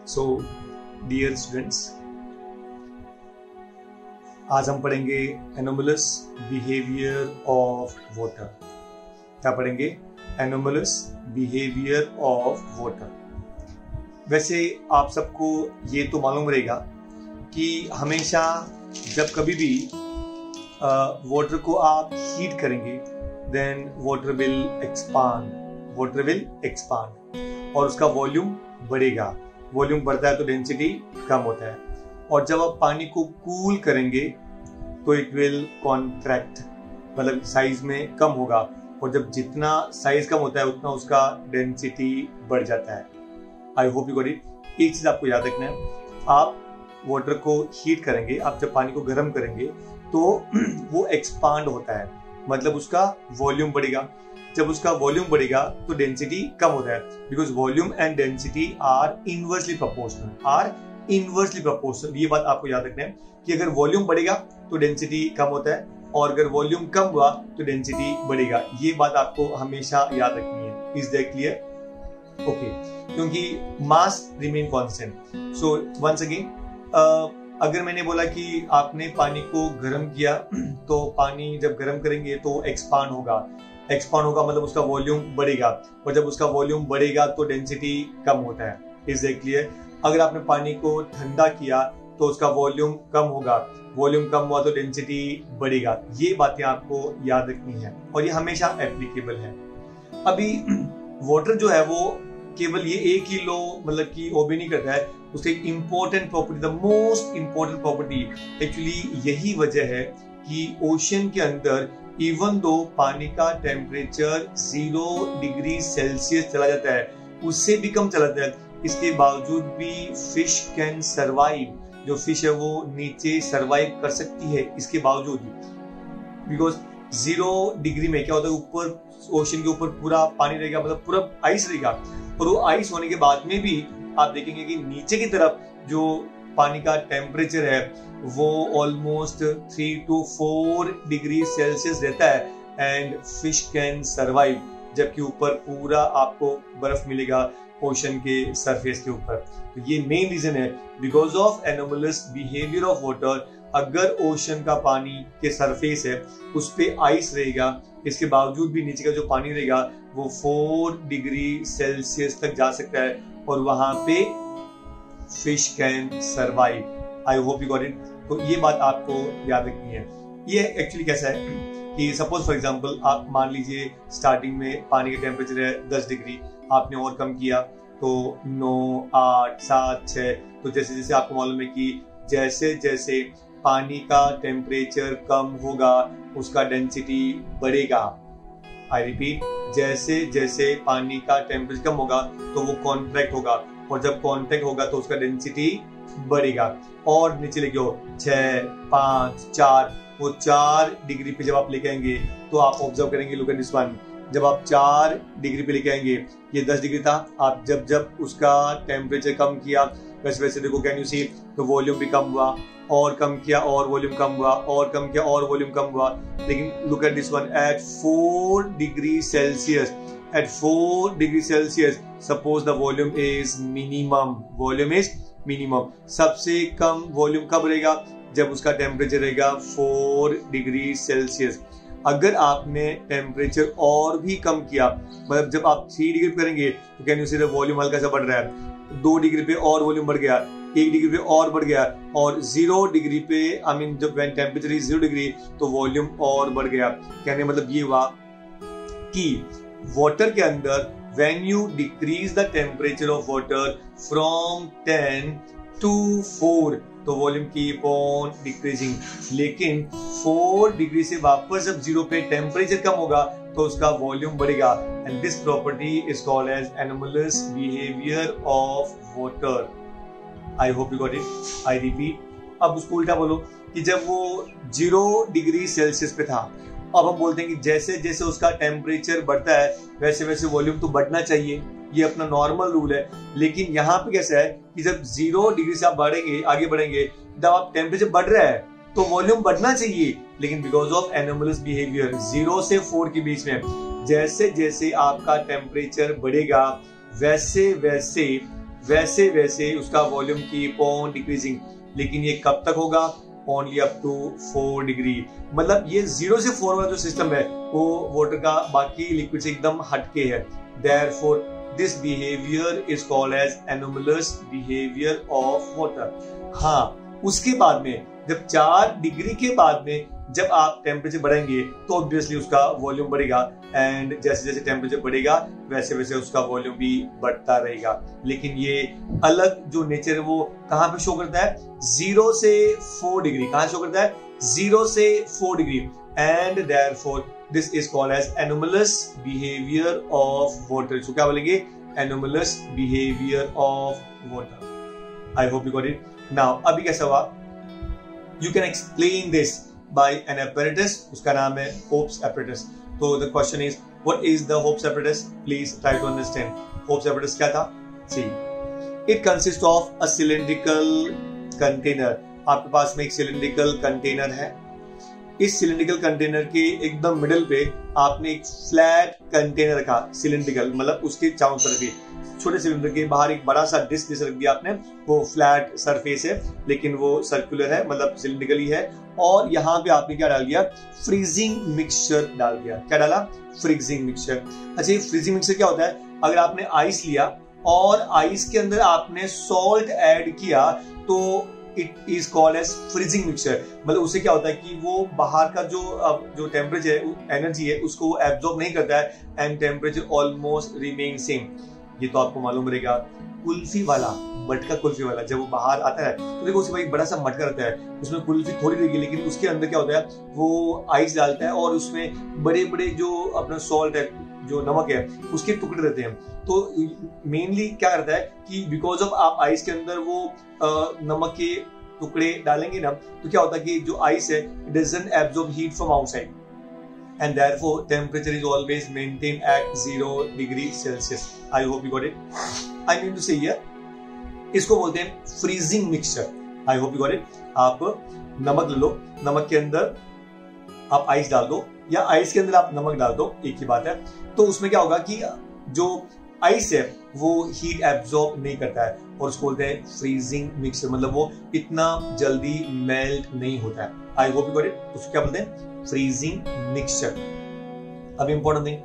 So dear students, आज हम पढ़ेंगे एनोमलस बिहेवियर ऑफ वाटर। क्या पढ़ेंगे? Anomalous behaviour of water. वैसे आप सबको ये तो मालूम रहेगा कि हमेशा जब कभी भी वाटर को आप हीट करेंगे देन वाटर विल एक्सपांड और उसका वॉल्यूम बढ़ेगा। वॉल्यूम बढ़ता है तो डेंसिटी कम होता है, और जब आप पानी को कूल करेंगे तो इट विल कॉन्ट्रैक्ट, मतलब साइज में कम होगा, और जब जितना साइज कम होता है उतना उसका डेंसिटी बढ़ जाता है। I hope you got it. एक चीज आपको याद रखना है, आप वाटर को हीट करेंगे, आप जब पानी को गर्म करेंगे तो वो एक्सपांड होता है, मतलब उसका वॉल्यूम बढ़ेगा। जब उसका वॉल्यूम बढ़ेगा तो डेंसिटी कम होता है, because volume and density are inversely proportional. ये बात आपको याद रखना है कि अगर वॉल्यूम बढ़ेगा तो डेंसिटी कम होता है, और अगर वॉल्यूम कम हुआ तो डेंसिटी बढ़ेगा। ये बात आपको हमेशा याद रखनी है। Is that clear? ओके, क्योंकि mass remain constant. So once again, अगर मैंने बोला कि आपने पानी को गर्म किया तो पानी जब गर्म करेंगे तो एक्सपांड होगा मतलब उसका वॉल्यूम बढ़ेगा, और जब उसका वॉल्यूम बढ़ेगा तो डेंसिटी कम होता है। Is that clear? अगर आपने पानी को ठंडा किया तो उसका वॉल्यूम कम होगा, वॉल्यूम कम हुआ तो डेंसिटी बढ़ेगा। ये बातें आपको याद रखनी है और ये हमेशा एप्लीकेबल है। अभी वाटर जो है वो केवल ये एक ही लो मतलब कि ओबे नहीं करता है, उसकी एक important property, the most important property, actually यही वजह है कि ओशन के अंदर इवन दो पानी का टेम्परेचर 0 डिग्री सेल्सियस चला जाता है, उससे भी कम चला जाता है, इसके बावजूद भी फिश कैन सर्वाइव। जो फिश है वो नीचे सर्वाइव कर सकती है इसके बावजूद, बिकॉज 0 डिग्री में क्या होता है, ऊपर ओशन के ऊपर पूरा पानी रहेगा, मतलब पूरा आइस रहेगा, और वो आइस होने के बाद में भी आप देखेंगे कि नीचे की तरफ जो पानी का टेम्परेचर है वो ऑलमोस्ट 3 to 4 डिग्री सेल्सियस रहता है, एंड फिश कैन सर्वाइव, जबकि ऊपर पूरा आपको बर्फ मिलेगा ओशन के सरफेस के ऊपर। तो ये मेन रीजन है, because of anomalous behaviour of water. अगर ओशन का पानी के सरफेस है उस पे आइस रहेगा, इसके बावजूद भी नीचे का जो पानी रहेगा वो 4 डिग्री सेल्सियस तक जा सकता है, और वहां पे fish can survive. I hope you got it. तो ये बात आपको याद रखनी है। ये एक्चुअली कैसा है कि सपोज फॉर एग्जांपल आप मान लीजिए स्टार्टिंग में पानी का टेम्परेचर है 10 डिग्री, आपने और कम किया तो 9, 8, 7, 6, तो जैसे जैसे आपको मालूम है कि जैसे जैसे पानी का टेम्परेचर कम होगा उसका डेंसिटी बढ़ेगा। आई रिपीट, जैसे जैसे पानी का टेम्परेचर कम होगा तो वो कॉन्ट्रैक्ट होगा, और जब कॉन्ट्रैक्ट होगा तो उसका डेंसिटी बढ़ेगा। और नीचे लेके हो 6, 5, 4, वो 4 डिग्री पे जब आप लेके आएंगे तो आप ऑब्जर्व करेंगे, लुक एट दिस वन, जब आप 4 डिग्री पे लेके आएंगे, ये 10 डिग्री था, आप जब जब उसका टेम्परेचर कम किया वैसे वैसे देखो, कैन यू सी, तो वॉल्यूम भी कम हुआ, और कम किया और वॉल्यूम कम हुआ, और कम किया और वॉल्यूम कम हुआ। लेकिन look at this one, at 4 degree Celsius, suppose the volume is minimum. सबसे कम वॉल्यूम कब रहेगा? जब उसका टेम्परेचर रहेगा 4 डिग्री सेल्सियस। अगर आपने टेम्परेचर और भी कम किया, मतलब जब आप 3 डिग्री पे करेंगे तो can you see the volume हल्का सा बढ़ रहा है, 2 डिग्री पे और वॉल्यूम बढ़ गया, 1 डिग्री पे और बढ़ गया, और 0 डिग्री पे जब व्हेन टेम्परेचर इज 0 डिग्री तो वॉल्यूम और बढ़ गया। कहने मतलब ये हुआ कि वाटर के अंदर when you decrease the temperature of water from 10 to 4 तो वॉल्यूम कीप ऑन डिक्रीजिंग, लेकिन 4 डिग्री से वापस जब 0 पे टेम्परेचर कम होगा तो उसका वॉल्यूम बढ़ेगा, and this property is called as anomalous behaviour of water. I hope you got it. I repeat, अब उसको उल्टा बोलो कि जब वो 0 डिग्री सेल्सियस पे था, अब हम बोलते हैं कि जैसे जैसे उसका टेम्परेचर बढ़ता है वैसे वैसे वॉल्यूम तो बढ़ना चाहिए, ये अपना नॉर्मल रूल है। लेकिन यहाँ पे कैसा है कि जब 0 डिग्री से आप बढ़ेंगे, आगे बढ़ेंगे, जब आप टेम्परेचर बढ़ रहा है तो वॉल्यूम बढ़ना चाहिए, लेकिन बिकॉज ऑफ एनोमलस बिहेवियर 0 से 4 के बीच में जैसे जैसे आपका टेम्परेचर बढ़ेगा वैसे वैसे वैसे वैसे उसका वॉल्यूम कीप ऑन डिक्रीजिंग। लेकिन ये कब तक होगा? Only up to 4 degree. मतलब ये 0 से 4 वाला जो सिस्टम है वो वाटर का बाकी लिक्विड से एकदम हटके है। Therefore, this behavior is called as anomalous behavior of water। हाँ, उसके बाद में जब 4 डिग्री के बाद में जब आप टेम्परेचर बढ़ाएंगे तो ऑब्वियसली उसका वॉल्यूम बढ़ेगा, एंड जैसे जैसे टेम्परेचर बढ़ेगा वैसे वैसे उसका वॉल्यूम भी बढ़ता रहेगा। लेकिन ये अलग जो नेचर है वो कहाँ पे शो करता है? 0 से 4 डिग्री। कहाँ शो करता है? 0 से 4 degree. And therefore this is called as anomalous behavior of water। So क्या बोलेंगे? anomalous behavior of water। I hope you got it। Now अभी कैसा हुआ? You can explain this by an apparatus। उसका नाम है Hope's apparatus। तो the question is, what is the Hope's apparatus? Please try to understand। Hope's apparatus क्या था? See, it consists of a cylindrical container। आपके पास में एक cylindrical container है। इस सिलिंड्रिकल कंटेनर के एकदम मिडिल पे आपने एक फ्लैट कंटेनर रखा, सिलिंड्रिकल मतलब उसके चारों तरफ ही छोटे सिलेंडर के बाहर एक बड़ा सा डिस्क जैसे रख दिया आपने। वो फ्लैट सरफेस है लेकिन वो सर्कुलर है, मतलब सिलिंड्रिकल ही है। और यहाँ पे आपने क्या डाल दिया? फ्रीजिंग मिक्सचर डाल दिया। क्या डाला? Freezing mixture. अच्छा, ये फ्रीजिंग मिक्सचर क्या होता है? अगर आपने आइस लिया और आइस के अंदर आपने सॉल्ट ऐड किया तो it is called as freezing mixture. मतलब उससे क्या होता है कि वो बाहर का जो टेम्परेचर एनर्जी है उसको वो एब्जॉर्ब नहीं करता है, and temperature almost remain same. ये तो आपको मालूम रहेगा। कुल्फी वाला, मटका कुल्फी वाला, जब वो बाहर आता है तो देखो उसके बाद एक बड़ा सा मटका रहता है, उसमें कुल्फी थोड़ी रहेगी, लेकिन उसके अंदर क्या होता है? वो आइस डालता है और उसमें बड़े बड़े जो अपना सॉल्ट है, जो नमक है, उसके टुकड़े रहते हैं। तो मेनली क्या करता है कि बिकॉज ऑफ आप आइस के अंदर वो नमक के टुकड़े डालेंगे ना, तो क्या होता है कि जो आइस है it doesn't absorb heat from outside, and therefore temperature is always maintained at 0 degree Celsius। I hope you got it। I mean to say here, इसको बोलते हैं freezing mixture। I hope you got it। आप नमक ले लो, नमक के अंदर आप आइस डाल दो या आइस के अंदर आप नमक डाल दो, एक ही बात है। तो उसमें क्या होगा कि जो आइस है वो हीट एब्जॉर्ब नहीं करता है और उसको बोलते हैं फ्रीजिंग मिक्सचर। मतलब वो इतना जल्दी मेल्ट नहीं होता है। I hope you got it. उसको क्या बोलते हैं? Freezing mixture. अब इंपॉर्टेंट थिंग,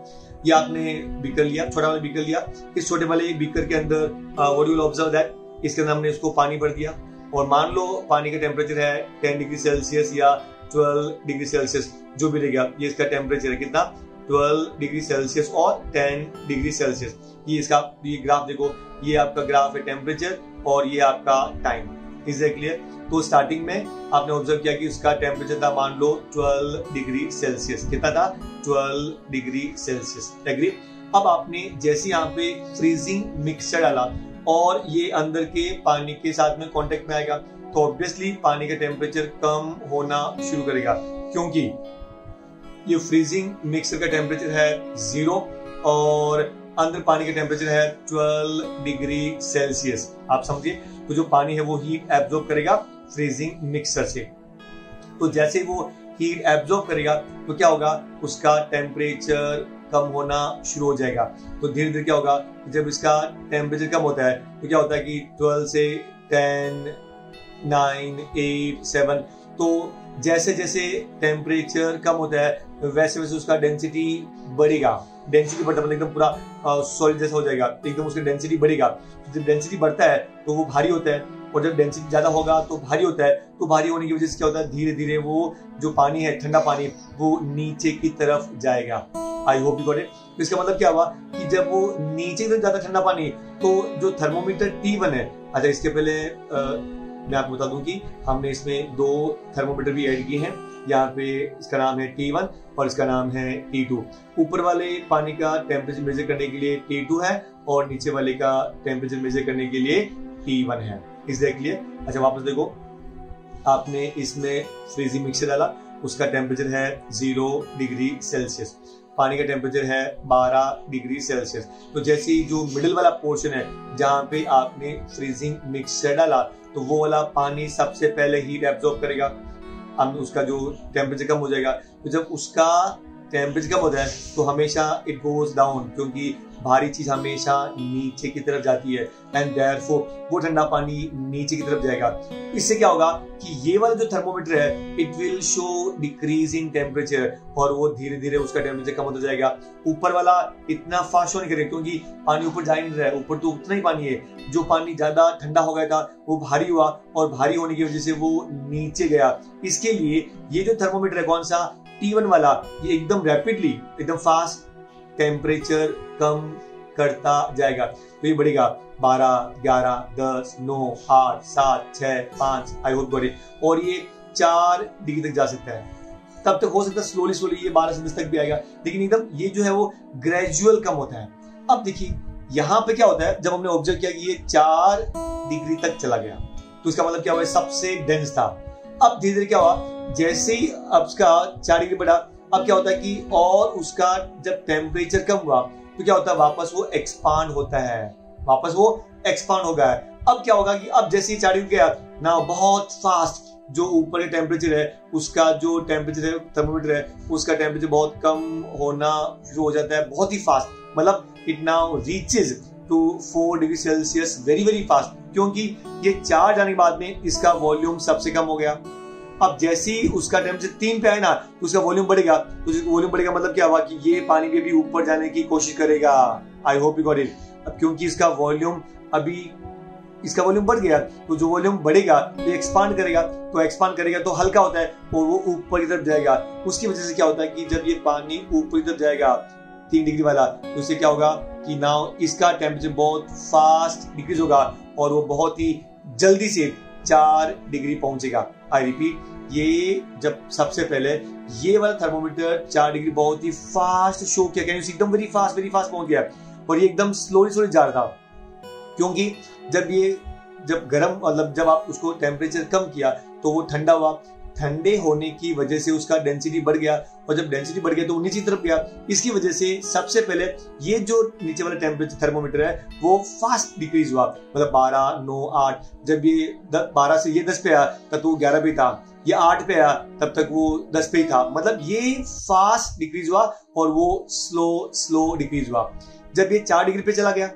ये आपने बीकर लिया, छोटा वाला बीकर लिया। इस छोटे वाले बीकर के अंदर what you will observe that इसके अंदर हमने इसको पानी भर दिया और मान लो पानी का टेम्परेचर है 10 डिग्री सेल्सियस या 12 डिग्री सेल्सियस, जो भी रहेगा। ये इसका टेम्परेचर है कितना? 12 डिग्री सेल्सियस और 10 डिग्री सेल्सियस। ये इसका ये ग्राफ देखो, ये आपका ग्राफ है टेम्परेचर और ये आपका टाइम। Is that clear? तो स्टार्टिंग में आपने ऑब्जर्व किया कि उसका टेम्परेचर था मान लो 12 डिग्री सेल्सियस। कितना था? 12 डिग्री सेल्सियस। एग्री? अब आपने जैसे यहाँ पे फ्रीजिंग मिक्सचर डाला और ये अंदर के पानी के साथ में कांटेक्ट में आएगा तो ऑब्वियसली पानी का टेम्परेचर कम होना शुरू करेगा, क्योंकि ये फ्रीजिंग मिक्सचर का टेम्परेचर है 0 और अंदर पानी का टेम्परेचर है 12 डिग्री सेल्सियस। आप समझिए, तो जो पानी है वो हीट एब्जॉर्ब करेगा फ्रीजिंग मिक्सचर से। तो जैसे वो हीट एब्जॉर्ब करेगा तो क्या होगा? उसका टेम्परेचर कम होना शुरू हो जाएगा। तो धीरे धीरे क्या होगा? जब इसका टेम्परेचर कम होता है तो क्या होता है कि 12 से 10, 9, 8, 7, तो जैसे जैसे टेम्परेचर कम होता है वैसे वैसे उसका डेंसिटी बढ़ेगा। डेंसिटी बढ़ता है मतलब एकदम पूरा सॉलिड जैसा हो जाएगा, एकदम उसकी डेंसिटी बढ़ेगा। जब डेंसिटी बढ़ता है तो वो भारी होता है और जब डेंसिटी ज्यादा होगा तो भारी होता है। तो भारी होने की वजह से क्या होता है? धीरे धीरे वो जो पानी है, ठंडा पानी, वो नीचे की तरफ जाएगा। आई होप यू गॉट इट। तो इसका मतलब क्या हुआ कि जब वो नीचे की तरफ जाता ठंडा पानी, तो जो थर्मोमीटर T1 है, अच्छा इसके पहले मैं आपको बता दूं कि हमने इसमें 2 थर्मोमीटर भी ऐड किए हैं। यहाँ पे इसका नाम है T1 और इसका नाम है T2। ऊपर वाले पानी का टेम्परेचर मेजर करने के लिए T2 है और नीचे वाले का टेम्परेचर मेजर करने के लिए T1 है। Is that clear? अच्छा वापस देखो, आपने इसमें फ्रीजिंग मिक्सचर डाला, उसका टेम्परेचर है 0 डिग्री सेल्सियस, पानी का टेम्परेचर है 12 डिग्री सेल्सियस। तो जैसे ही जो मिडिल वाला पोर्शन है जहाँ पे आपने फ्रीजिंग मिक्सचर डाला तो वो वाला पानी सबसे पहले हीट एब्जॉर्ब करेगा, अब उसका जो टेम्परेचर कम हो जाएगा। तो जब उसका टेम्परेचर कम होता है तो हमेशा इट गोज डाउन, क्योंकि भारी चीज हमेशा नीचे की तरफ जाती है एंड देयरफॉर वो ठंडा पानी नीचे की तरफ जाएगा। इससे क्या होगा कि ये वाला जो थर्मोमीटर है it will show decrease in temperature, और वो धीरे धीरे उसका टेम्परेचर कम होता जाएगा। ऊपर वाला इतना फास्ट शो नहीं करेगा क्योंकि पानी ऊपर जा ही नहीं रहा है, ऊपर तो उतना ही पानी है। जो पानी ज्यादा ठंडा हो गया था वो भारी हुआ, और भारी होने की वजह से वो नीचे गया। इसके लिए ये जो थर्मोमीटर है कौन सा, T1 वाला, ये एकदम रैपिडली, एकदम फास्ट टेम्परेचर कम करता जाएगा। तो ये बढ़ेगा 12, 11, 10, 9, 8, 7, 6, 5, आई होप गॉट इट, और ये 4 डिग्री तक जा सकता है। तब तक हो सकता है स्लोली स्लोली ये 12 से 10 तक भी आएगा, लेकिन एकदम ये जो है वो ग्रेजुअल कम होता है। अब देखिए यहाँ पे क्या होता है, जब हमने ऑब्जर्व किया कि ये 4 डिग्री तक चला गया तो इसका मतलब क्या हुआ, सबसे डेंस था। अब धीरे धीरे क्या हुआ, जैसे ही अब उसका 4 डिग्री बढ़ा, अब क्या होता है कि और उसका जब टेम्परेचर कम हुआ तो क्या होता है, वापस वो एक्सपांड होता है, वापस वो एक्सपांड हो गया है। अब क्या होगा कि अब जैसे ही 4 डिग्री गया ना, बहुत फास्ट जो ऊपर के टेम्परेचर है उसका जो टेम्परेचर है थर्मोमीटर है उसका टेम्परेचर बहुत कम होना शुरू हो जाता है, बहुत ही फास्ट। मतलब it now reaches to 4 degree Celsius very very fast, क्योंकि ये 4 जाने के बाद में इसका वॉल्यूम सबसे कम हो गया। अब जैसे ही उसका टेम्परेचर 3 पे आए ना तो उसका वॉल्यूम बढ़ेगा, तो वॉल्यूम बढ़ेगा मतलब क्या हुआ कि ये पानी भी अभी ऊपर जाने की कोशिश करेगा। आई होप यू गॉट इट। अब क्योंकि इसका वॉल्यूम बढ़ गया, तो जो वॉल्यूम बढ़ेगा तो एक्सपांड करेगा, तो हल्का होता है और वो ऊपर की तरफ जाएगा। उसकी वजह से क्या होता है कि जब ये पानी ऊपर की तरफ जाएगा 3 डिग्री वाला, तो इससे क्या होगा कि नाउ इसका टेम्परेचर बहुत फास्ट डिक्रीज होगा और वो बहुत ही जल्दी से 4 डिग्री पहुंचेगा। आई रिपीट, ये जब सबसे पहले ये वाला थर्मोमीटर 4 डिग्री बहुत ही फास्ट शो किया, कैन यू सी, एकदम वेरी फास्ट पहुंच गया, और ये एकदम स्लोली जा रहा था। क्योंकि जब गर्म मतलब जब आप उसको टेम्परेचर कम किया तो वो ठंडा हुआ, ठंडे होने की वजह से उसका डेंसिटी बढ़ गया, और जब डेंसिटी बढ़ गया तो वो नीचे की तरफ गया। इसकी वजह से सबसे पहले ये जो नीचे वाला टेम्परेचर थर्मोमीटर है वो फास्ट डिक्रीज हुआ, मतलब 12, 9, 8। जब ये 12 से ये 10 पे आया तब तो वो 11 पे था, ये 8 पे आया तब तक वो 10 पे ही था। मतलब ये फास्ट डिक्रीज हुआ और वो स्लो डिक्रीज हुआ। जब ये 4 डिग्री पे चला गया,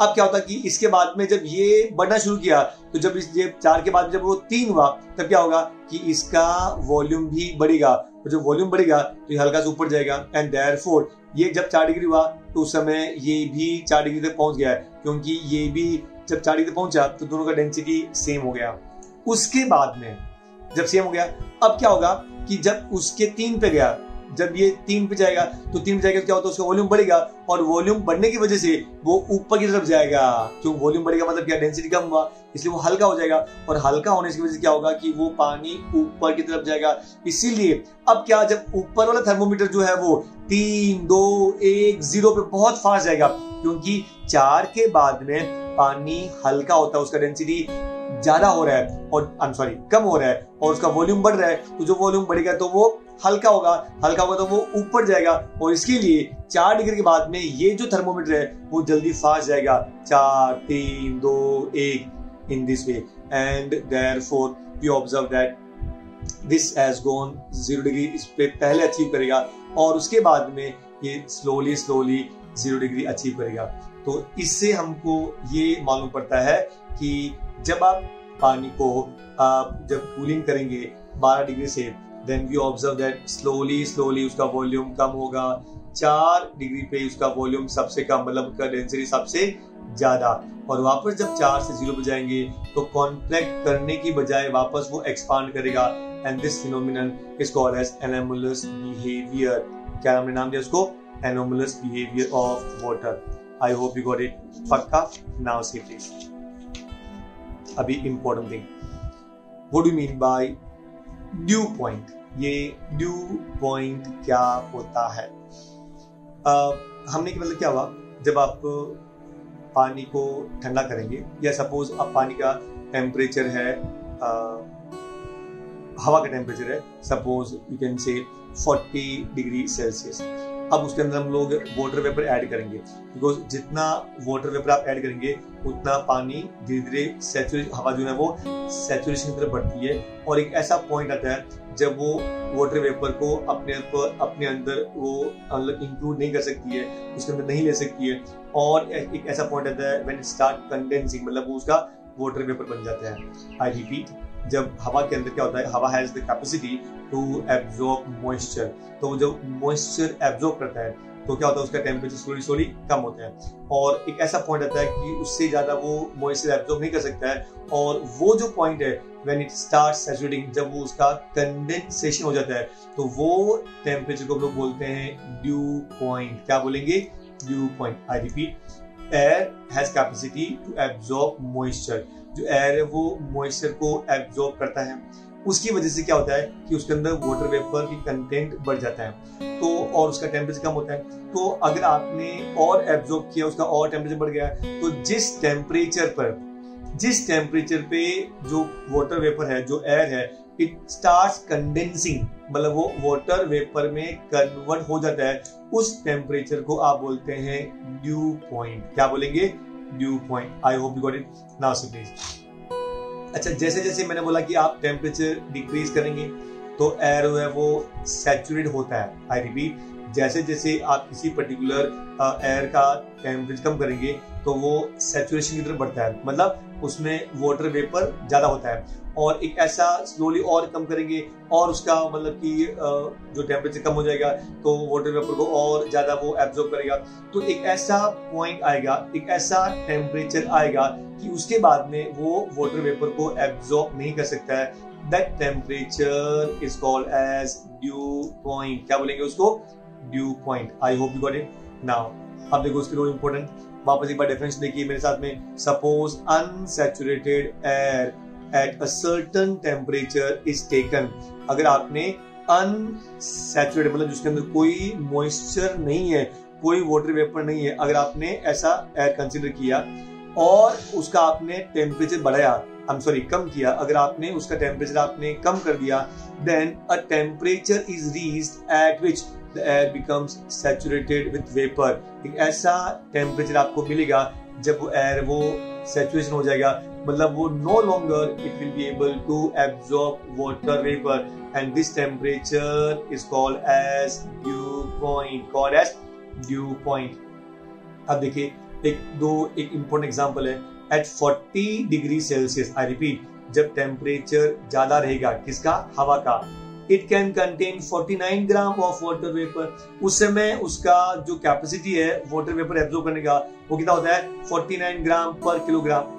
अब क्या होता कि इसके बाद में जब ये बढ़ना शुरू किया, तो जब ये 4 के बाद जब वो 3 हुआ, तब क्या होगा कि इसका वॉल्यूम भी बढ़ेगा, और जब वॉल्यूम बढ़ेगा तो ये हल्का सा ऊपर जाएगा, एंड देयरफॉर ये जब 4 डिग्री हुआ तो उस समय ये भी 4 डिग्री तक पहुंच गया है, क्योंकि ये भी जब 4 डिग्री तक पहुंचा तो दोनों का डेंसिटी सेम हो गया। उसके बाद में जब सेम हो गया, अब क्या होगा कि जब उसके 3 पे गया, जब ये 3 पे जाएगा तो 3 पे जाएगा तो क्या होता है, उसका वॉल्यूम बढ़ेगा, और वॉल्यूम बढ़ने की वजह से वो ऊपर की तरफ जाएगा। क्यों वॉल्यूम बढ़ेगा मतलब क्या, डेंसिटी कम हुआ, इसलिए वो हल्का हो जाएगा, और हल्का होने की वजह से क्या होगा कि वो पानी ऊपर की तरफ जाएगा। इसीलिए अब क्या, जब ऊपर वाला थर्मोमीटर जो है वो 3, 2, 1, 0 पे बहुत फास्ट जाएगा, क्योंकि 4 के बाद में पानी हल्का होता है, उसका डेंसिटी ज्यादा हो रहा है, और कम हो रहा है, और उसका वॉल्यूम बढ़ रहा है। तो जो वॉल्यूम बढ़ेगा तो वो हल्का होगा तो वो ऊपर जाएगा, और इसके लिए 4 डिग्री के बाद में ये जो थर्मोमीटर है वो जल्दी फास्ट जाएगा, 4, 3, 2, 1 in this way, and therefore we observe that this has gone 0 degree, इस पे पहले अचीव करेगा, और उसके बाद में ये स्लोली 0 डिग्री अचीव करेगा। तो इससे हमको ये मालूम पड़ता है कि जब आप पानी को जब कूलिंग करेंगे 12 डिग्री से, then we observe that slowly उसका वॉल्यूम कम होगा। 4 डिग्री पे उसका वॉल्यूम सबसे कम, मतलब उसका डेंसिटी सबसे ज्यादा, और वापस जब 4 से 0 पे जाएंगे तो कॉन्ट्रैक्ट करने की बजाय वापस वो एक्सपांड करेगा, and this phenomenon is called as anomalous behaviour. क्या हमने नाम दिया उसको, anomalous behaviour of water. I hope you got it. पक्का? Now see please. अभी important thing, what do you mean by dew point? ये ड्यू पॉइंट क्या होता है? हमने मतलब क्या हुआ, जब आप पानी को ठंडा करेंगे, या सपोज अब पानी का टेम्परेचर है, हवा का टेम्परेचर है suppose you can say 40 degree Celsius. अब उसके अंदर हम लोग वाटर वेपर ऐड करेंगे, बिकॉज जितना वाटर वेपर आप ऐड करेंगे उतना पानी धीरे धीरे हवा जो है वो सैचुरेशन की तरफ बढ़ती है, और एक ऐसा पॉइंट आता है जब वो वाटर वेपर को अपने अंदर वो मतलब इंक्लूड नहीं कर सकती है, उसके अंदर नहीं ले सकती है, और एक ऐसा पॉइंट आता है व्हेन इट स्टार्ट कंडेंसिंग, मतलब वो उसका वाटर वेपर बन जाता है। आई रिपीट, जब हवा के अंदर क्या होता है, हवा has the capacity to absorb moisture, तो जब मॉइस्चर एब्जॉर्ब करता है तो क्या होता है, उसका टेम्परेचर स्लोली कम होता है, और एक ऐसा पॉइंट आता है कि उससे ज्यादा वो मॉइस्चर एब्जॉर्ब नहीं कर सकता है, और वो जो पॉइंट है व्हेन इट स्टार्ट्स सैचुरेटिंग, जब वो उसका कंडेंसेशन हो जाता है, तो वो टेम्परेचर को हम लोग बोलते हैं ड्यू पॉइंट। क्या बोलेंगे? Dew point. I repeat, air has capacity to absorb moisture, जो एयर है वो मॉइस्चर को एब्जॉर्ब करता है, उसकी वजह से क्या होता है कि उसके अंदर वाटर वेपर की कंटेंट बढ़ जाता है, तो और उसका टेम्परेचर कम होता है। तो अगर आपने और एब्जॉर्ब किया, उसका और टेम्परेचर बढ़ गया, तो जिस टेम्परेचर पे जो वाटर वेपर है, जो एयर है, इट स्टार्ट्स कंडेंसिंग, मतलब वो वाटर वेपर में कन्वर्ट हो जाता है, उस टेम्परेचर को आप बोलते हैं ड्यू पॉइंट। क्या बोलेंगे? Dew point. I hope you got it now. So please, अच्छा, जैसे जैसे मैंने बोला कि आप टेम्परेचर डिक्रीज करेंगे तो एयर है वो सैचुरेट होता है। आई रिपीट, जैसे जैसे आप किसी पर्टिकुलर एयर का टेम्परेचर कम करेंगे तो वो सैचुरेशन की तरफ बढ़ता है, मतलब उसमें वाटर वेपर ज्यादा होता है, और एक ऐसा स्लोली और कम करेंगे और उसका मतलब कि जो टेम्परेचर कम हो जाएगा तो वाटर वेपर को और ज्यादा वो एब्जॉर्ब करेगा, तो एक ऐसा पॉइंट आएगा, एक ऐसा टेम्परेचर आएगा कि उसके बाद में वो वाटर वेपर को एब्जॉर्ब नहीं कर सकता है। That temperature is called as dew point. क्या बोलेंगे उसको? Dew point. I hope you got it now. अब देखो उसकी रोल इंपॉर्टेंट, वापस एक बार डेफिनेशन देखिए मेरे साथ में। Suppose unsaturated air at a certain temperature is taken, अगर आपने अनसैचुरेटेड मतलब जिसके अंदर कोई मॉइस्चर नहीं है, कोई वाटर वेपर नहीं है, अगर आपने ऐसा एयर कंसीडर किया और उसका आपने टेम्परेचर बढ़ाया, कम किया, अगर आपने उसका टेम्परेचर आपने कम कर दिया, then a temperature is reached at which the air becomes saturated with vapour. एक ऐसा टेम्परेचर आपको मिलेगा जब वो एयर वो सैचुरेशन हो जाएगा, मतलब वो no longer it will be able to absorb water vapour, and this temperature is called as dew point, called as dew point. अब देखिए एक इंपॉर्टेंट एग्जांपल है। At 40 degree Celsius, I repeat, जब टेम्परेचर ज्यादा रहेगा किसका? हवा का, it can contain 49 gram of water vapour. उस समय उसका जो कैपेसिटी है वाटर वेपर एब्जॉर्ब करने का वो कितना होता है? 49 ग्राम पर किलोग्राम।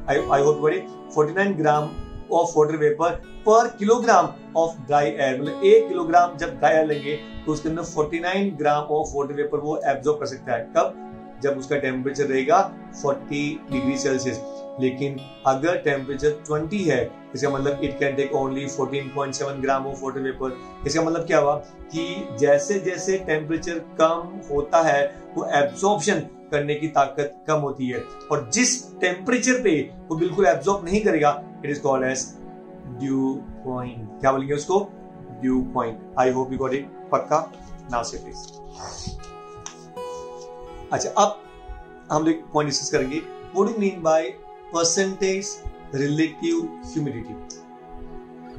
आई होप बड़ी 49 ग्राम ऑफ वाटर वेपर पर किलोग्राम ऑफ ड्राई एयर, मतलब 1 किलोग्राम जब ड्राई एयर लेंगे तो उसके अंदर 49 ग्राम ऑफ वाटर वेपर वो एब्जॉर्ब कर सकता है। कब? जब उसका टेम्परेचर रहेगा 40 डिग्री सेल्सियस। लेकिन अगर टेम्परेचर 20 है, इसका मतलब it can take only 14.7 gram of water vapour. इसका मतलब क्या हुआ कि जैसे जैसे टेम्परेचर कम होता है वो एब्जॉर्प्शन करने की ताकत कम होती है, और जिस टेम्परेचर पे वो बिल्कुल एब्जॉर्ब नहीं करेगा, it is called as dew point. क्या बोलेंगे उसको? Dew point. I hope you got it. पक्का? Now say please. अच्छा, अब हम एक पॉइंट डिस्कस करेंगे। What do you mean by percentage relative humidity?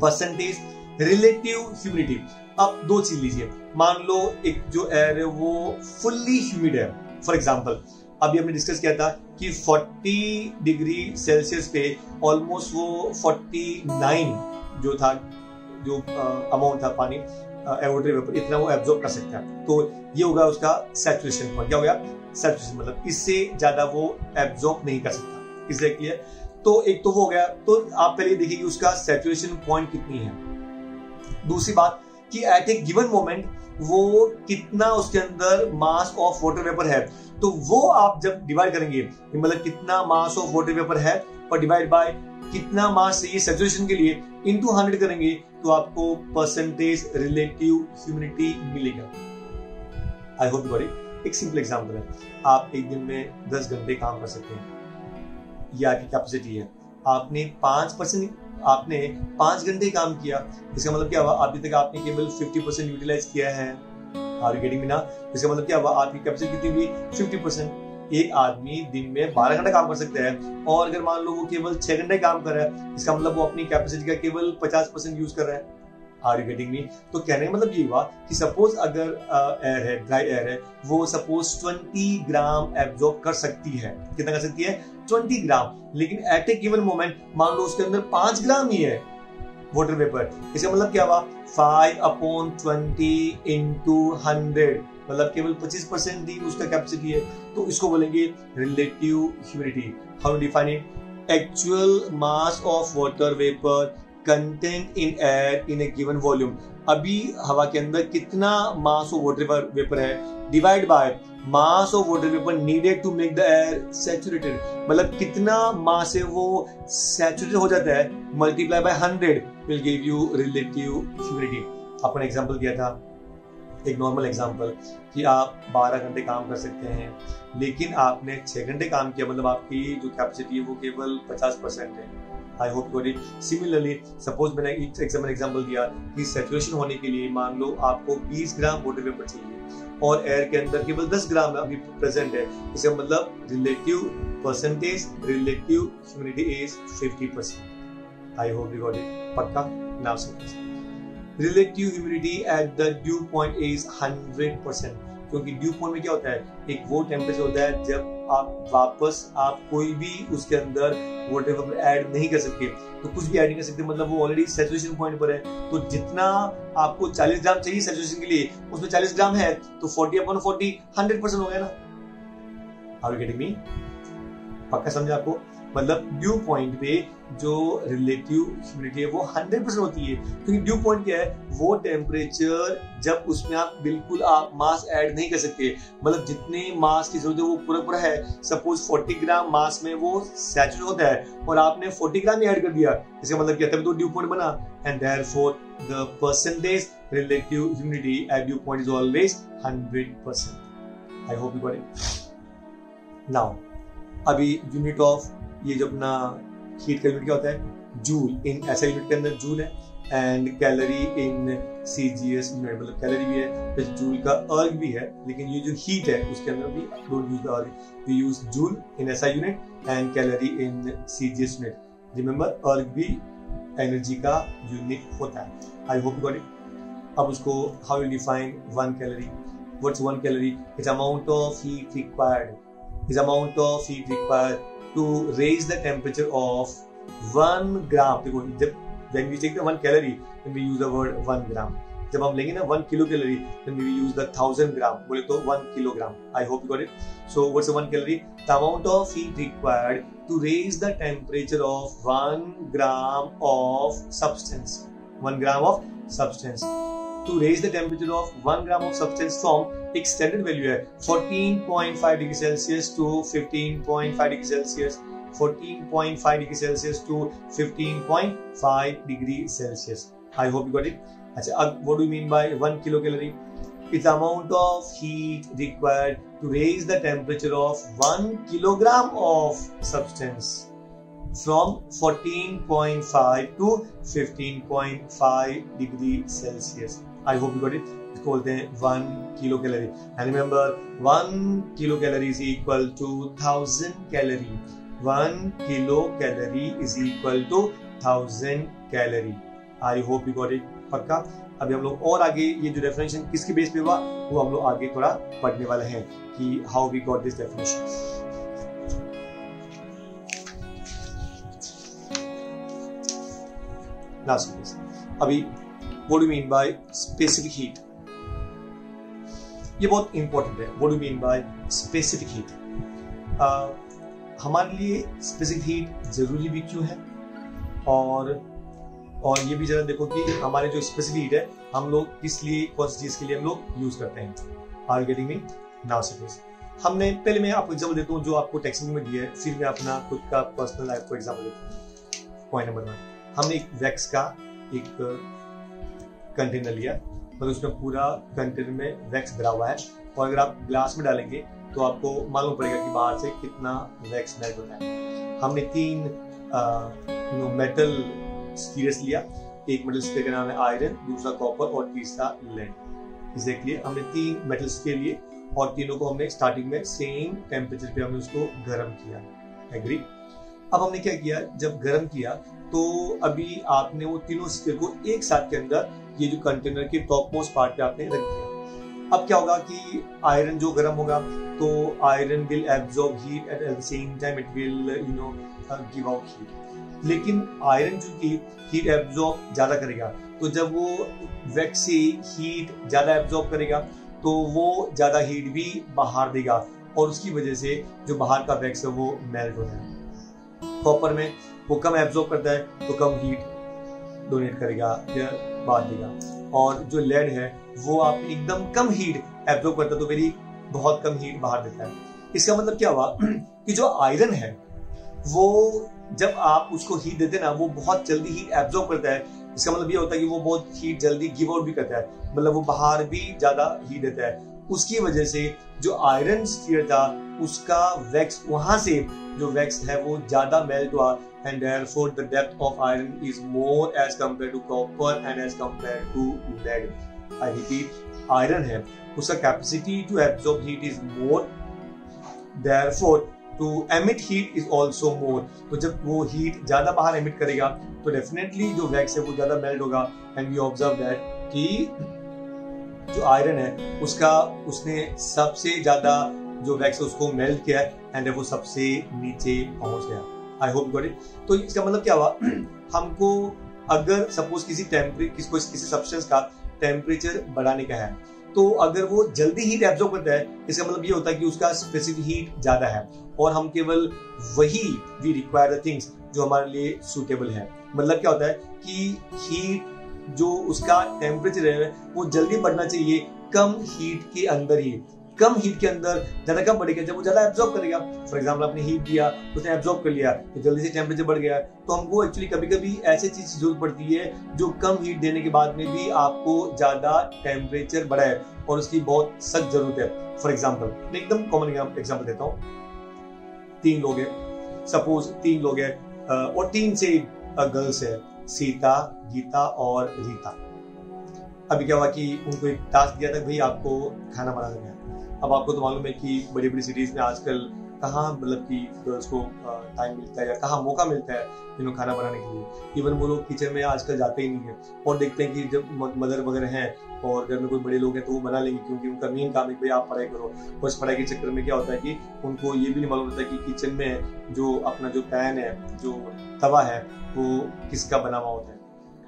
Percentage relative humidity. अब दो चीज लीजिए, मान लो एक जो एयर है वो फुल्ली ह्यूमिड है। फॉर एग्जाम्पल, अभी हमने डिस्कस किया था कि 40 डिग्री सेल्सियस पे ऑलमोस्ट वो 49 जो था, जो अमाउंट था पानी वाटर वेपर, इतना वो एब्जॉर्ब कर सकता है। तो ये होगा उसका सैचुरेशन पॉइंट। क्या हो गया? सैचुरेशन, मतलब इससे ज्यादा वो एब्जॉर्ब नहीं कर सकता। इसलिए क्लियर? तो एक तो वो हो गया। तो आप पहले देखिए कि उसका सैचुरेशन पॉइंट कितनी है। दूसरी बात कि एट ए गिवन मोमेंट वो कितना उसके अंदर मास ऑफ वाटर वेपर है, तो वो आप जब डिवाइड करेंगे, मतलब कितना मास ऑफ वाटर वेपर है और डिवाइड बाय कितना मास चाहिए सैचुरेशन के लिए, इनटू 100 करेंगे तो आपको परसेंटेज रिलेटिव ह्यूमिडिटी मिलेगा। आई होप यू गॉट इट। एक सिंपल एग्जांपल है, आप एक दिन में 10 घंटे काम कर सकते हैं, ये आपकी कैपेसिटी है। आपने 5 घंटे काम किया, इसका मतलब क्या हुआ? अभी तक आपने केवल 50% यूटिलाइज किया है। आर यू गेटिंग मी ना? इसका मतलब क्या हुआ? आपकी कैपेसिटी कितनी हुई? 50%। एक आदमी दिन में 12 घंटा काम कर सकता है, और अगर मान लो वो केवल 6 घंटे काम कर रहा है, इसका मतलब वो अपनी कैपेसिटी का केवल 50% यूज कर रहा है। Are you getting me? तो कहने का मतलब ये हुआ कि सपोज अगर एयर है, ड्राई एयर है, वो सपोज 20 ग्राम एब्जॉर्ब कर सकती है। कितना कर सकती है? 20 ग्राम। लेकिन एट ए गिवन मोमेंट मान लो उसके अंदर 5 ग्राम ही है वाटर वेपर। इसका मतलब क्या हुआ? 5/20 into 100, मतलब केवल 25% ही उसका कैपेसिटी है। तो इसको बोलेंगे relative humidity. How define it? Actual mass of water vapour content in air in a given volume. अभी हवा के अंदर कितना मास ऑफ वाटर वेपर है divide by mass of water vapour needed to make the air saturated. मतलब कितना mass है वो सैचुरेटेड हो जाता है, multiply by 100 will give you relative humidity. अपन एग्जांपल दिया था, एक नॉर्मल एग्जांपल, कि आप 12 घंटे काम कर सकते हैं लेकिन आपने 6 घंटे काम किया, मतलब आपकी जो कैपेसिटी है वो केवल 50% है। I hope got it. Similarly suppose मैंने एक एग्जांपल दिया कि सैचुरेशन होने के लिए मान लो आपको 20 ग्राम वाटर वेपर चाहिए और एयर के अंदर केवल 10 ग्राम अभी प्रेजेंट है। इसका मतलब relative percentage, relative humidity is 50%। I hope you got it. पक्का? Now simple. Relative humidity at the dew point is 100%। क्योंकि ड्यू पॉइंट में क्या होता है? एक वो टेम्परेचर होता है जब आप वापस कोई भी उसके अंदर वाटर वेपर ऐड नहीं कर सकते, तो कुछ भी ऐड नहीं कर सकते, मतलब वो ऑलरेडी सैचुरेशन पॉइंट पर है। तो जितना आपको 40 ग्राम चाहिए सैचुरेशन के लिए, उसमें 40 ग्राम है, तो 40/40 100% हो गया ना। Are you getting me? पक्का समझा आपको? मतलब ड्यू पॉइंट पे जो रिलेटिव ह्यूमिडिटी है वो 100% होती है। क्योंकि ड्यू पॉइंट क्या है? वो टेम्परेचर जब उसमें आप बिल्कुल आप मास ऐड नहीं कर सकते, मतलब जितने मास की जरूरत है वो पूरा है। सपोज 40 ग्राम मास में वो सैचुरेट होता है और आपने 40 ग्राम ही ऐड कर दिया, इसका मतलब क्या? तभी तो ड्यू पॉइंट बना। And therefore the percentage relative humidity at dew point is always 100%। I hope you got it. Now अभी यूनिट ऑफ ये जो अपना हीट का यूनिट क्या होता है? जूल। इन ऐसा यूनिट के अंदर जूल है and calorie in CGS unit, मतलब कैलोरी भी है, फिर जूल का अर्ग भी है, लेकिन ये जो हीट है उसके अंदर भी don't use the erg, we use joule in SI unit and calorie in CGS unit. Remember erg भी एनर्जी का यूनिट होता है। I hope you got it. अब उसको how you define 1 calorie? What's 1 calorie? It's amount of heat required, is amount of heat required to raise the temperature of 1 gram. देखो जब when we take the 1 calorie then we use the word 1 gram. जब हम लेंगे ना 1 kilo calorie then we use the 1000 gram, बोले तो 1 kilogram. I hope you got it. So what's a 1 calorie? The amount of heat required to raise the temperature of 1 gram of substance. 1 gram of substance. To raise the temperature of 1 gram of substance from एक standard value है 14.5 degree Celsius to 15.5 degree Celsius, 14.5 degree Celsius to 15.5 degree Celsius. I hope you got it. अच्छा, अब what do you mean by 1 kilo calorie? It's amount of heat required to raise the temperature of 1 kilogram of substance from 14.5 to 15.5 degree Celsius. I hope you got it. इसको बोलते हैं 1 kilo calorie. And remember 1 kilo calorie is equal to 1000 calorie. 1 kilo calorie is equal to 1000 calorie. I hope you got it. पक्का? अभी हम लोग और आगे ये जो डेफिनेशन किसके बेस पे हुआ वो हम लोग आगे थोड़ा पढ़ने वाले हैं कि how we got this definition. अभी what do you mean by specific heat? ये बहुत इंपॉर्टेंट है। what do you mean by specific heat? हमारे लिए specific heat जरूरी भी क्यों है, और ये भी जरा देखो कि हमारे जो specific heat है हम लोग किस लिए, कौन सी चीज के लिए हम लोग यूज करते हैं। Are you getting me? Now suppose हमने, पहले मैं आपको एग्जाम्पल देता हूँ जो आपको टेक्स्ट में दिया है, फिर मैं अपना खुद का पर्सनल लाइफ को एग्जाम्पल देता हूँ। पॉइंट नंबर 1, हमने एक वैक्स का एक कंटेनर लिया, मतलब उसमें पूरा कंटेनर में वैक्स भरा हुआ है, और अगर आप ग्लास में डालेंगे तो आपको मालूम पड़ेगा कि बाहर से कितना वैक्स मेल्ट होता है। हमने 3 मेटल स्फीयर्स लिया, एक मेटल स्फीयर का नाम है आयरन, दूसरा कॉपर और तीसरा लेड। एग्जैक्टली हमने 3 मेटल स्फीयर लिए और तीनों को हमने स्टार्टिंग में सेम टेम्परेचर पे हमने उसको गर्म किया। एग्री? अब हमने क्या किया, जब गर्म किया तो अभी आपने वो तीनों स्फीयर को एक साथ के अंदर ये जो कंटेनर के टॉप मोस्ट पार्ट पे आपने रख दिया। अब क्या होगा कि आयरन जो गर्म होगा तो iron will absorb heat at the same time it will give out heat. लेकिन आयरन जो की हीट एब्जॉर्ब ज्यादा करेगा, तो जब वो वैक्स से हीट ज्यादा एब्जॉर्ब करेगा तो वो ज्यादा हीट भी बाहर देगा और उसकी वजह से जो बाहर का वैक्स है वो मेल्ट हो जाएगा। कॉपर में वो कम एब्जॉर्ब करता है तो कम हीट डोनेट करेगा या बाहर देगा, और जो लेड है वो आप एकदम कम हीट एब्जॉर्ब करता है तो मेरी बहुत कम हीट बाहर देता है। इसका मतलब क्या हुआ कि जो आयरन है वो जब आप उसको हीट देते ना वो बहुत जल्दी हीट एब्जॉर्ब करता है। इसका मतलब ये होता है कि वो बहुत हीट जल्दी गिव आउट भी करता है, मतलब वो बाहर भी ज्यादा हीट देता है। उसकी वजह से जो आयरन स्फीयर था उसका वैक्स, वहां से जो वैक्स है वो ज्यादा मेल्ट हुआ, and therefore the depth of iron is more as compare to copper and as compare to lead. I repeat, iron है उसका capacity to absorb heat is more, therefore to emit heat is also more. तो जब वो heat ज्यादा बाहर emit करेगा तो definitely जो वैक्स है वो ज्यादा मेल्ट होगा, एंड वी ऑब्जर्व दैट कि जो आयरन है उसने सबसे ज्यादा जो वैक्स है उसको मेल्ट किया एंड वो सबसे नीचे पहुंच गया। I hope got it. तो इसका मतलब क्या हुआ, हमको अगर सपोज किसी सब्सटेंस का टेम्परेचर बढ़ाने का है तो अगर वो जल्दी हीट एब्जॉर्ब करता है, इसका मतलब ये होता है कि उसका स्पेसिफिक हीट ज्यादा है और हम केवल वही वी रिक्वायर द थिंग्स जो हमारे लिए सूटेबल है। मतलब क्या होता है कि हीट जो उसका टेम्परेचर है वो जल्दी बढ़ना चाहिए कम हीट के अंदर ही। कम हीट के अंदर ज्यादा कब बढ़ेगा, जब वो ज्यादा एब्जॉर्ब करेगा। फॉर एग्जांपल आपने हीट दिया, उसने एब्जॉर्ब कर लिया तो जल्दी से टेम्परेचर बढ़ गया। तो हमको एक्चुअली कभी कभी ऐसी चीज की जरूरत पड़ती है जो कम हीट देने के बाद में भी आपको ज्यादा टेम्परेचर बढ़ाए, और उसकी बहुत सख्त जरूरत है। फॉर एग्जाम्पल मैं एकदम कॉमन एग्जाम्पल देता हूँ। 3 लोग हैं, सपोज 3 लोग हैं और 3 से गर्ल्स है, सीता, गीता और रीता। अभी क्या हुआ कि उनको एक टास्क दिया था, भाई आपको खाना बनाना है। अब आपको तो मालूम है कि बड़ी बड़ी सिटीज में आजकल कहाँ मतलब कि गर्ल्स को टाइम मिलता है या कहाँ मौका मिलता है खाना बनाने के लिए। इवन वो लोग किचन में आजकल जाते ही नहीं है और देखते हैं कि जब मदर वगैरह हैं और घर में कोई बड़े लोग हैं तो वो बना लेंगे, क्योंकि उनका मेन काम है भाई आप पढ़ाई करो। और इस पढ़ाई के चक्कर में क्या होता है कि उनको ये भी नहीं मालूम होता कि किचन में जो अपना जो पैन है, जो तवा है, वो किसका बना हुआ होता है।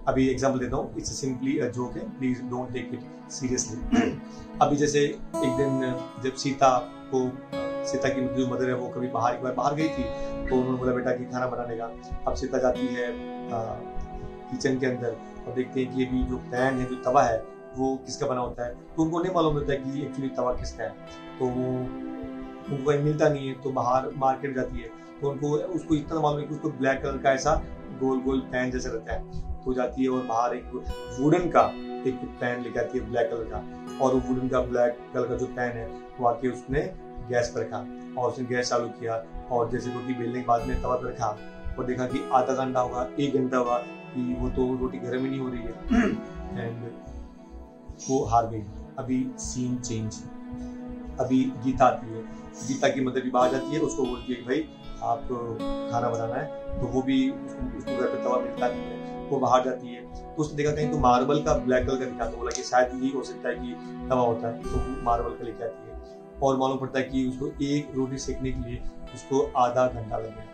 अभी एग्जांपल देता हूँ, इट्स सिंपली अ जोक है, please don't take it seriously. अभी जैसे एक दिन जब सीता की जो मदर है वो कभी एक बार बाहर गई थी, तो उन्होंने बोला बेटा कि खाना बनाने का। अब सीता जाती है किचन के अंदर और देखते हैं कि अभी जो पैन है, जो तवा है, वो किसका बना होता है। तो उनको नहीं मालूम होता है कि एक्चुअली तवा किसका है। तो वो उनको मिलता नहीं है, तो बाहर मार्केट जाती है तो उसको इतना मालूम है कि उसको ब्लैक कलर का ऐसा गोल गोल पैन जैसा रहता है। तो जाती है और बाहर एक वुडन का एक पैन लेकर आती है ब्लैक कलर का, और वो वुडन का ब्लैक कलर का जो पैन है वो आके उसने गैस पर रखा और उसने गैस चालू किया, और जैसे रोटी बेलने के बाद में तवा पर रखा और देखा कि आधा घंटा होगा, 1 घंटा हुआ कि वो तो रोटी गर्म ही नहीं हो रही है एंड वो हार गई। अभी सीन चेंज। अभी गीता आती है, गीता की मदर भी बाहर जाती है, उसको बोलती है कि भाई आप खाना बनाना है। तो वो भी उसको घर पे तवा मिलता नहीं है, वो बाहर जाती है। तो उसने देखा कहीं तो मार्बल का ब्लैक कलर का दिखा, तो बोला कि शायद यही हो सकता है कि तवा होता है। तो वो मार्बल का लेके आती है और मालूम पड़ता है कि उसको एक रोटी सेकने के लिए उसको आधा घंटा लग गया।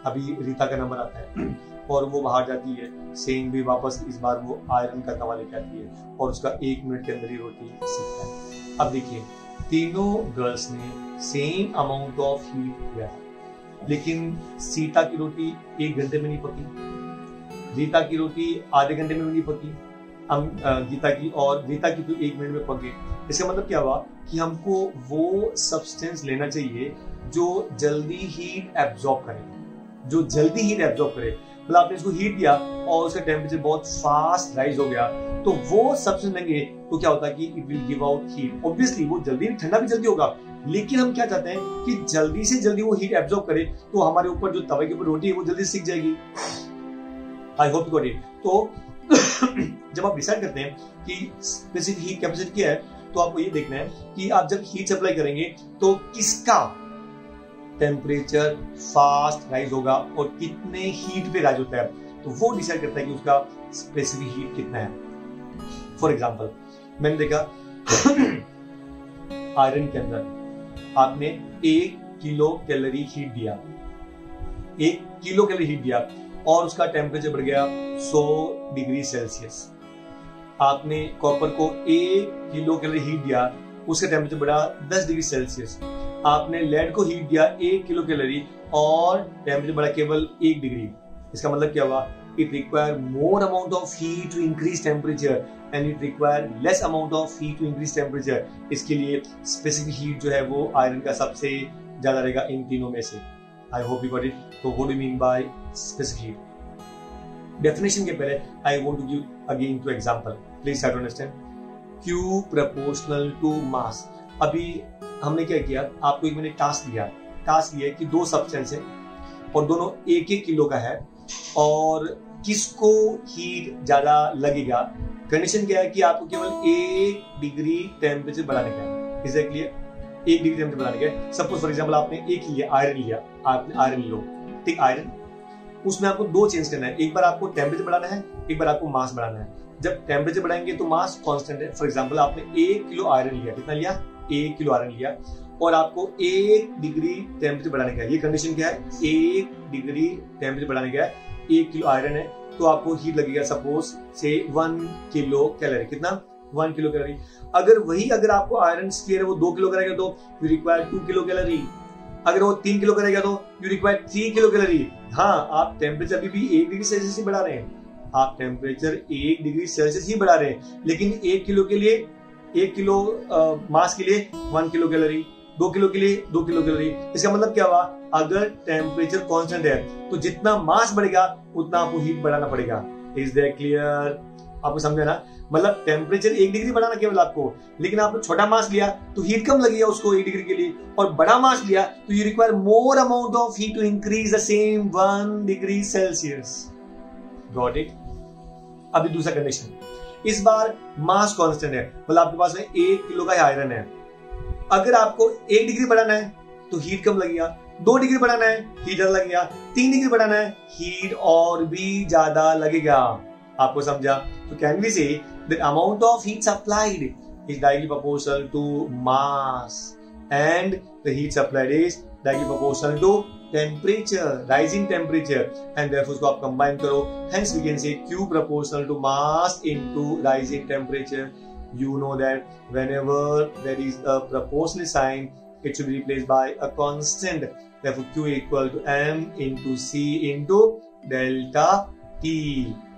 अभी रीता का नंबर आता है और वो बाहर जाती है, सेम भी वापस इस बार वो आयरन का तवा लेके आती है और उसका 1 मिनट के अंदर ही रोटी सीखता है। अब देखिए, तीनों गर्ल्स ने सेम अमाउंट ऑफ हीट दिया, लेकिन सीता की रोटी 1 घंटे में नहीं पकी, रीता की रोटी आधे घंटे में भी नहीं पकी, गीता की, और रीता की तो 1 मिनट में पक गई। इसका मतलब क्या हुआ कि हमको वो सब्सटेंस लेना चाहिए जो जल्दी हीट एब्जॉर्ब करे, जो जल्दी हीट एब्जॉर्ब करे। मतलब आपने इसको हीट दिया और उसका टेम्परेचर बहुत फास्ट राइज हो गया, तो वो सब्सटेंस लेंगे तो क्या होता है कि it will give out heat. Obviously वो जल्दी ठंडा भी जल्दी होगा, लेकिन हम क्या चाहते हैं कि जल्दी से जल्दी वो हीट एब्जॉर्ब करे, तो हमारे ऊपर जो तवे के ऊपर रोटी है वो जल्दी सीख जाएगी। आई होप यू गॉट इट। तो जब आप डिसाइड करते हैं कि स्पेसिफिक हीट कैपेसिटी क्या है, तो आपको ये देखना है कि आप जब हीट सप्लाई करेंगे तो किसका टेम्परेचर फास्ट राइज होगा और कितने हीट पे राइज होता है, तो वो डिसाइड करता है कि उसका स्पेसिफिक हीट कितना है। फॉर एग्जाम्पल मैंने देखा आयरन के अंदर आपने 1 किलो कैलोरी हीट दिया, 1 किलो कैलोरी हीट दिया और उसका टेम्परेचर बढ़ गया 100 डिग्री सेल्सियस। आपने कॉपर को 1 किलो कैलोरी हीट दिया, उसका टेम्परेचर बढ़ा 10 डिग्री सेल्सियस। आपने लेड को हीट दिया 1 किलो कैलोरी और टेम्परेचर बढ़ा केवल 1 डिग्री। इसका मतलब क्या हुआ? It require more amount of heat to increase temperature and it require less amount of heat to increase temperature। इसके लिए स्पेसिफिक हीट जो है वो आयरन का सबसे ज्यादा रहेगा इन तीनों में से। I hope you got it। तो what do you mean by specific heat? Definition के पहले I want to give again two example। Please try to understand। Q proportional to mass। अभी हमने क्या किया, आपको एक मैंने टास्क दिया। टास्क ये कि 2 सब्सटेंस है और दोनों 1-1 किलो का है और किसको हीट ज्यादा लगेगा। कंडीशन क्या है कि आपको केवल 1 डिग्री टेम्परेचर बढ़ाने का है। Is that clear? 1 degree temperature बढ़ाने का है। सपोज फॉर एग्जांपल आपने एक लिया, आयरन लिया, आपने आयरन लो, ठीक, आयरन, उसमें आपको 2 चेंज करना है। एक बार आपको टेम्परेचर बढ़ाना है, एक बार आपको मास बढ़ाना है। जब टेम्परेचर बढ़ाएंगे तो मास कांस्टेंट है। फॉर एग्जांपल आपने 1 किलो आयरन लिया, कितना लिया? 1 किलो आयरन लिया और आपको 1 डिग्री टेम्परेचर बढ़ाने का है। ये कंडीशन क्या है? 1 डिग्री टेम्परेचर बढ़ाने का है। 1 किलो आयरन है तो आपको हीट लगेगा सपोज से 1 किलो कैलोरी। कितना? 1 किलो कैलोरी। अगर आपको आयरन स्फीयर है वो 2 किलो करेगा तो यू रिक्वायर 2 किलो कैलोरी। अगर वो 3 किलो करेगा तो यू रिक्वायर 3 किलो कैलोरी। हाँ, आप टेम्परेचर अभी भी 1 डिग्री सेल्सियस ही बढ़ा रहे हैं, आप टेम्परेचर 1 डिग्री सेल्सियस ही बढ़ा रहे हैं, लेकिन 1 किलो के लिए, 1 किलो मास के लिए 1 किलो कैलोरी, 2 किलो के लिए 2 किलो कैलोरी। इसका मतलब क्या हुआ? अगर टेम्परेचर कांस्टेंट है तो जितना मास बढ़ेगा उतना आपको हीट बढ़ाना पड़ेगा। Is that clear? आपको समझा ना? मतलब टेम्परेचर 1 डिग्री बढ़ाना केवल आपको, लेकिन आपने छोटा मास लिया तो हीट कम लगेगा उसको 1 डिग्री के लिए, और बड़ा मास लिया तो you require more amount of heat to increase the same 1 degree Celsius. Got it? अभी दूसरा कंडीशन, इस बार मास कांस्टेंट है, मतलब आपके पास में 1 किलो का आयरन है। अगर आपको 1 डिग्री बढ़ाना है तो हीट कम लगेगा, 2 डिग्री बढ़ाना है हीट ज्यादा लगेगा, 3 डिग्री बढ़ाना है हीट और भी ज्यादा लगेगा। आपको समझा? तो can we say the amount of heat supplied is directly proportional to mass and the heat supplied is directly proportional to temperature, rising temperature, and therefore उसको आप कंबाइन करो। Hence we can say Q proportional to mass into rising temperature। You know that whenever there is a proportional sign, it should be replaced by a constant. Therefore, Q equal to M into C into delta T।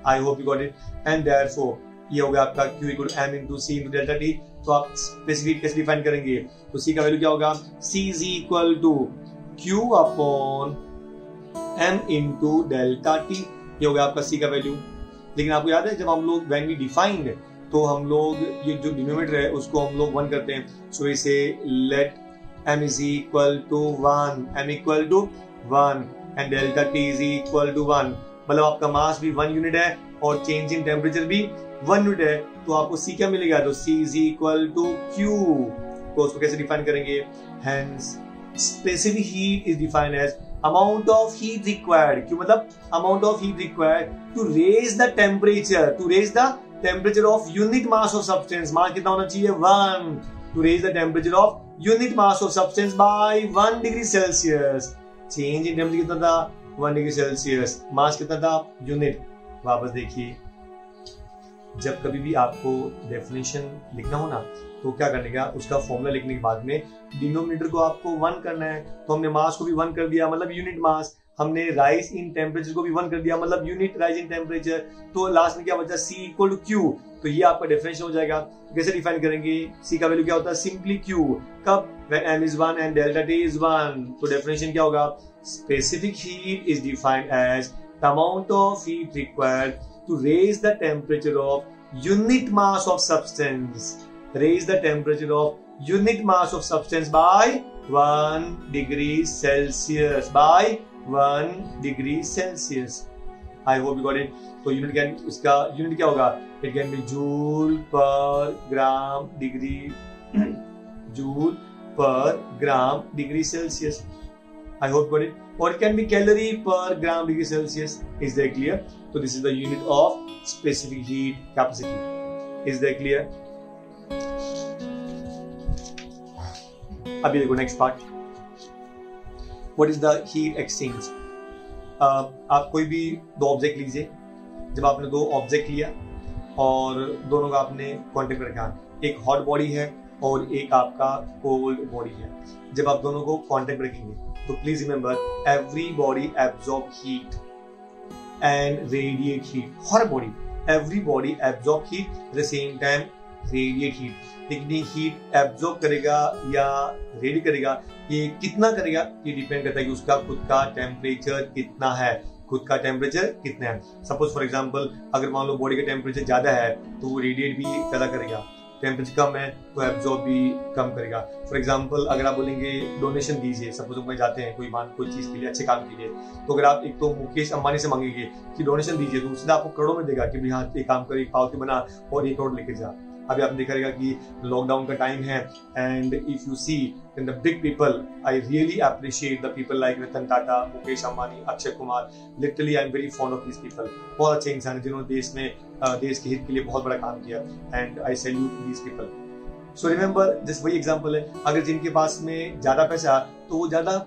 I hope you got it। And therefore, ये हो गया आपका Q equal to M into C into delta T। तो आप specific कैसे define करेंगे? तो C का वैल्यू क्या होगा? C is equal to Q upon M into delta T। ये हो गया आपका C का वैल्यू। लेकिन आपको याद है जब हम लोग when we defined, तो हम लोग ये जो डिनोमिनेटर है उसको हम लोग 1 करते हैं। सो इसे late m is equal to 1, m equal to 1 and delta t is equal to 1। मतलब आपका मास भी 1 यूनिट है और चेंज इन टेम्परेचर भी 1 यूनिट है, तो आपको C क्या मिलेगा? तो C is equal to Q। तो उसको कैसे डिफाइन करेंगे? Hence specific heat is defined as amount of heat required। क्यों? मतलब amount of heat required to raise the temperature of unit mass of substance। मास कितना होना चाहिए? 1। to raise the temperature of unit mass of substance by 1 degree Celsius। Change in temperature कितना था? 1 degree Celsius. मास कितना था? Unit. वापस देखिए, जब कभी भी आपको डेफिनेशन लिखना हो ना तो क्या करने का, उसका फॉर्मूला लिखने के बाद में डिनोमिनेटर को आपको 1 करना है। तो हमने मास को भी 1 कर दिया, मतलब यूनिट मास। हमने राइज इन टेम्परेचर को भी 1 कर दिया, मतलब यूनिट राइज इन टेम्परेचर। तो लास्ट में क्या बचा? C equal to Q। तो ये आपका डिफरेंशियल हो जाएगा। कैसे डिफाइन करेंगे? C का वैल्यू क्या होता है? Simply Q। कब? when m is 1 and delta t is 1। तो डिफरेंशियल क्या होगा? Specific heat is defined as the amount of heat required to raise the temperature of unit mass of substance। Raise the temperature of unit mass of substance by 1 degree Celsius। By 1 degree Celsius। I hope you got it। तो unit can, इसका unit क्या होगा? It can be joule per gram degree, joule per gram degree Celsius। I hope got it. Or it can be calorie per gram degree Celsius. Is that clear? So this is the unit of specific heat capacity. Is that clear? अभी देखो next part. What is the heat exchange? आप कोई भी दो object लीजिए. जब आपने दो ऑब्जेक्ट लिया और दोनों का आपने कॉन्टेक्ट रखा, एक हॉट बॉडी है और एक आपका कोल्ड बॉडी है. जब आप दोनों को कॉन्टेक्ट रखेंगे तो please remember every body absorb heat and radiate heat. Her body, every body absorb heat at the same time radiate heat. लेकिन ये हीट एब्जॉर्ब करेगा या रेडिएट करेगा, ये कितना करेगा ये डिपेंड करता है कि उसका खुद का टेम्परेचर कितना है. खुद का टेम्परेचर कितना है. सपोज फॉर एग्जांपल अगर मान लो बॉडी का टेम्परेचर ज्यादा है तो वो रेडिएट भी ज्यादा करेगा. टेम्परेचर कम है तो एब्जॉर्ब भी कम करेगा. फॉर एग्जांपल अगर आप बोलेंगे डोनेशन दीजिए, सपोज में जाते हैं कोई चीज के लिए, अच्छे काम के लिए, तो अगर आप एक तो मुकेश अंबानी से मांगेंगे कि डोनेशन दीजिए तो उसने आपको करोड़ों में देगा कि भाई हाँ एक काम कर, एक पावती बना और 1 करोड़ लेके जा. अभी आपने देखा रहेगा कि लॉकडाउन का टाइम है and if you see in the big people, I really appreciate the people like Ratan Tata, Mukesh Ambani, Akshay Kumar. Literally I am very fond of this people. बहुत अच्छे इंसान है जिन्होंने देश के हित के लिए बहुत बड़ा काम किया and I salute this people. So remember just वही एग्जांपल है. अगर जिनके पास में ज्यादा पैसा तो वो ज्यादा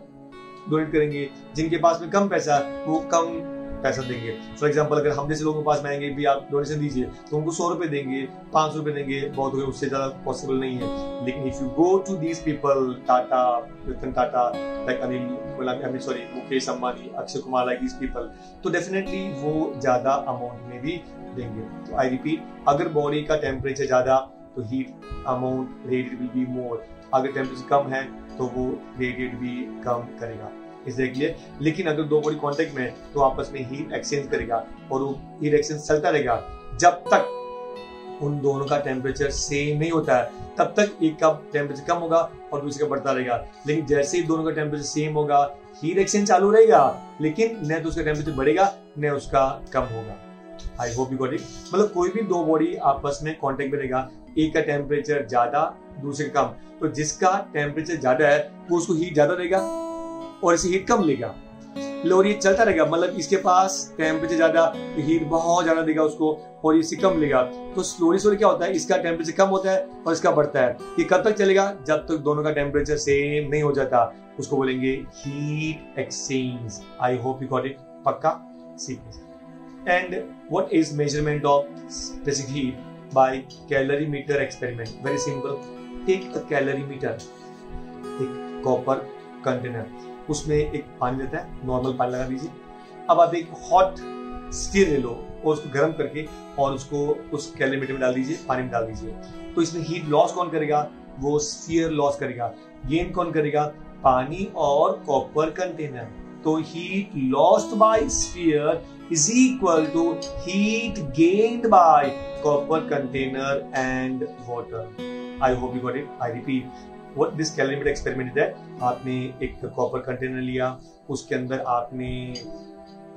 डोनेट करेंगे, जिनके पास में कम पैसा वो कम पैसा देंगे. फॉर एग्जांपल अगर हम जैसे लोगों के पास में आएंगे भी आप डोनेशन दीजिए तो उनको 100 रुपए देंगे, 500 रुपए देंगे, बहुत हो गए, उससे ज्यादा पॉसिबल नहीं है. लेकिन if you go to these people, Tata, Ratan Tata, like Anil, sorry Mukesh Ambani, Akshay Kumar, like these people, तो डेफिनेटली वो ज्यादा अमाउंट में भी देंगे. तो आई रिपीट, अगर बॉडी का टेम्परेचर ज्यादा तो heat amount radiate will be more. अगर टेम्परेचर कम है तो वो रेडिएट भी कम करेगा. Is that clear? लेकिन अगर दो बॉडी कांटेक्ट में तो आपस में हीट एक्सचेंज करेगा और वो हीट एक्सचेंज चलता रहेगा जब तक उन दोनों का टेम्परेचर सेम नहीं होता है. तब तक एक का टेम्परेचर कम होगा और दूसरे का बढ़ता रहेगा. लेकिन जैसे ही दोनों का टेम्परेचर सेम होगा हीट एक्सचेंज चालू रहेगा, लेकिन न तो उसका टेम्परेचर बढ़ेगा न उसका कम होगा. आई होप यू गॉट इट. मतलब कोई भी दो बॉडी आपस में कांटेक्ट में रहेगा, एक का टेम्परेचर ज्यादा दूसरे का कम, तो जिसका टेम्परेचर ज्यादा है वो उसको हीट ज्यादा देगा और इसे हीट कम लेगा. और ये चलता रहेगा. मतलब इसके पास टेम्परेचर ज्यादा तो हीट बहुत ज्यादा देगा उसको और इससे कम लेगा. तो स्लोली क्या होता है, इसका टेम्परेचर कम होता है और इसका बढ़ता है. ये कब तक चलेगा? जब तक दोनों का टेम्परेचर सेम नहीं हो जाता. उसको बोलेंगे heat exchange. I hope you got it. पक्का सीख. And what is measurement of specific heat by calorimeter experiment? Very simple. Take a calorimeter, एक कॉपर कंटेनर, उसमें एक पानी रहता है, नॉर्मल पानी लगा दीजिए. अब आप एक हॉट स्फीयर ले लो और उसको गर्म करके और उसको उस कैलोरीमीटर में डाल दीजिए, पानी में डाल दीजिए. तो इसमें हीट लॉस कौन करेगा? वो स्फीयर लॉस करेगा. गेन कौन करेगा? पानी और कॉपर कंटेनर. तो heat lost by sphere is equal to heat gained by copper container and water. I hope you got it. I repeat, what this calorimeter experiment is that आपने एक copper container लिया, उसके अंदर आपने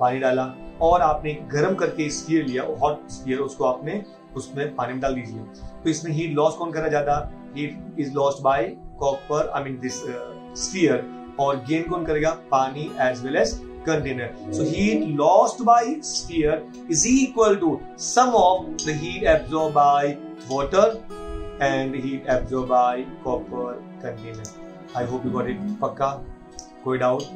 पानी डाला और आपने गर्म करके स्फीयर लिया, हॉट स्फीयर, उसको आपने उसमें पानी में डाल दीजिए. तो इसमें हीट लॉस कौन करा ज्यादा? Heat is lost by copper, I mean this sphere, और गेन कौन करेगा? पानी as well as container. So heat lost by sphere is equal to sum of the heat absorbed by water and heat absorbed by copper container. I hope you got it. Pakka? कोई doubt?